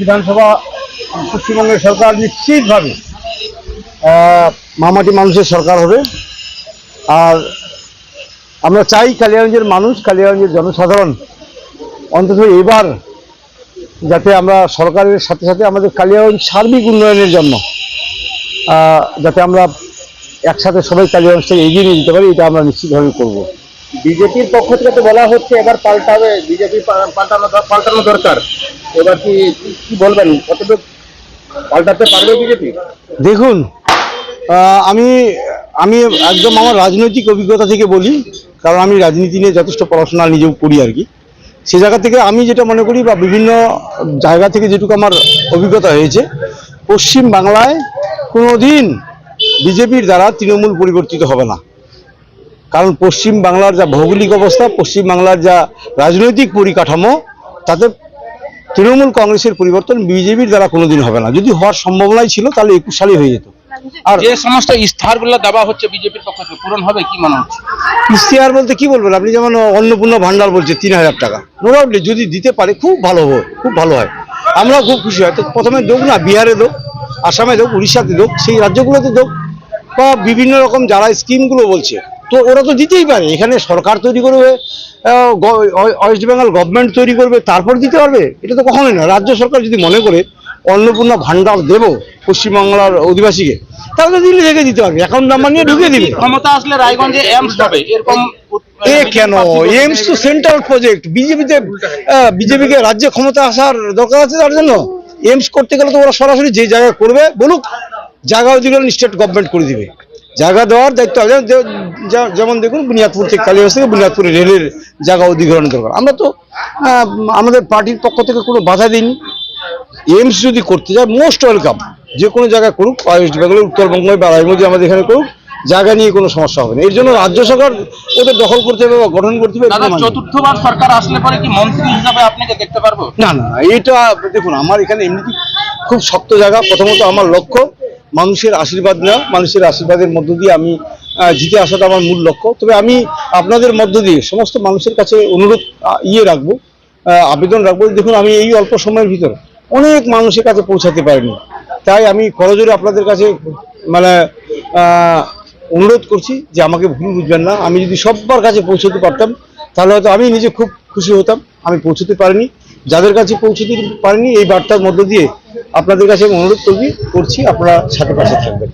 বিধানসভা পশ্চিমবঙ্গের সরকার নিশ্চিতভাবে মামাটি মানুষের সরকার হবে। আর আমরা চাই কালিয়াগঞ্জের মানুষ, কালিয়াগঞ্জের জনসাধারণ অন্তত এবার যাতে আমরা সরকারের সাথে সাথে আমাদের কালিয়াগঞ্জ সার্বিক উন্নয়নের জন্য যাতে আমরা একসাথে সবাই কালিয়াগঞ্জটাকে এগিয়ে নিয়ে যেতে পারি, এটা আমরা নিশ্চিতভাবে করব। বিজেপির পক্ষ থেকে তো বলা হচ্ছে এবার পাল্টাবে, বিজেপি পাল্টানো দরকার। এবার কি বলবেন, কতটুকু পাল্টাতে পারবে বিজেপি? দেখুন, আমি আমি একদম আমার রাজনৈতিক অভিজ্ঞতা থেকে বলি, কারণ আমি রাজনীতি নিয়ে যথেষ্ট পড়াশোনা নিজেও করি আর কি। সে জায়গা থেকে আমি যেটা মনে করি বা বিভিন্ন জায়গা থেকে যেটুকু আমার অভিজ্ঞতা হয়েছে, পশ্চিম বাংলায় কোনোদিন বিজেপির দ্বারা তৃণমূল পরিবর্তিত হবে না। কারণ পশ্চিম বাংলার যা ভৌগোলিক অবস্থা, পশ্চিম বাংলার যা রাজনৈতিক পরিকাঠামো, তাতে তৃণমূল কংগ্রেসের পরিবর্তন বিজেপির দ্বারা কোনোদিন হবে না। যদি হওয়ার সম্ভাবনাই ছিল তাহলে 21 সালে হয়ে যেত। আর যে সমস্ত ইস্তাহারগুলো দেওয়া হচ্ছে বিজেপির পক্ষ থেকে পূরণ হবে কি মনে হচ্ছে? ইশতেহার বলতে কি বলবেন, আপনি যেমন অন্নপূর্ণা ভান্ডার বলছে 3000 টাকা, নো ডাউটলি যদি দিতে পারে খুব ভালো হয়, খুব ভালো হয়, আমরাও খুব খুশি হয়। তো প্রথমে দেখ না, বিহারে দেখ, আসামে দেখ, উড়িষ্যাতে দেখ, সেই রাজ্যগুলোতে দেখ, বা বিভিন্ন রকম যারা স্কিমগুলো বলছে, তো ওরা তো দিতেই পারে। এখানে সরকার তৈরি করবে, ওয়েস্ট বেঙ্গল গভর্নমেন্ট তৈরি করবে, তারপর দিতে পারবে, এটা তো কখনোই না। রাজ্য সরকার যদি মনে করে অন্নপূর্ণা ভান্ডার দেবো পশ্চিমবাংলার অধিবাসীকে, তাহলে দিল্লি থেকে দিতে পারবে, অ্যাকাউন্ট নাম্বার নিয়ে ঢুকিয়ে দিবে। ক্ষমতা আসলে রায়গঞ্জে এমস হবে এরকম কেন? এমস তো সেন্ট্রাল প্রজেক্ট। বিজেপিকে রাজ্যে ক্ষমতা আসার দরকার আছে তার জন্য? এমস করতে গেলে তো ওরা সরাসরি যে জায়গায় করবে বলুক, জায়গা অধিগ্রহণ স্টেট গভর্নমেন্ট করে দিবে। জায়গা দেওয়ার দায়িত্ব আছে। যেমন দেখুন, বুনিয়াদপুর থেকে কালিয়াগঞ্জ থেকে বুনিয়াদপুরে রেলের জায়গা অধিগ্রহণ দরকার। আমরা তো আমাদের পার্টির পক্ষ থেকে কোনো বাধা দিইনি। এমস যদি করতে যায়, মোস্ট ওয়েলকাম, যে কোনো জায়গায় করুক, ওয়েস্ট বেঙ্গলে, উত্তরবঙ্গে বা রায়গঞ্জে আমাদের এখানে করুক, জায়গা নিয়ে কোনো সমস্যা হবে না। এর জন্য রাজ্য সরকার ওদের দখল করতে হবে বা গঠন করতে হবে। চতুর্থবার সরকার আসলে পরে কি মন্ত্রী হিসাবে আপনাকে দেখতে পারবো? না না, এটা দেখুন, আমার এখানে এমনিতে খুব শক্ত জায়গা। প্রথমত আমার লক্ষ্য মানুষের আশীর্বাদ নেওয়া, মানুষের আশীর্বাদের মধ্য দিয়ে আমি জিতে আসাটা আমার মূল লক্ষ্য। তবে আমি আপনাদের মধ্য দিয়ে সমস্ত মানুষের কাছে অনুরোধ রাখবো, আবেদন রাখবো। দেখুন, আমি এই অল্প সময়ের ভিতরে অনেক মানুষের কাছে পৌঁছাতে পারিনি, তাই আমি করজোরে আপনাদের কাছে মানে অনুরোধ করছি যে আমাকে ভুল বুঝবেন না। আমি যদি সবার কাছে পৌঁছতে পারতাম তাহলে হয়তো আমি নিজে খুব খুশি হতাম। আমি পৌঁছতে পারিনি, যাদের কাছে পৌঁছতে পারিনি, এই বার্তার মধ্য দিয়ে আপনাদের কাছে অনুরোধ করছি, আপনারা সাথে পাশে থাকবেন।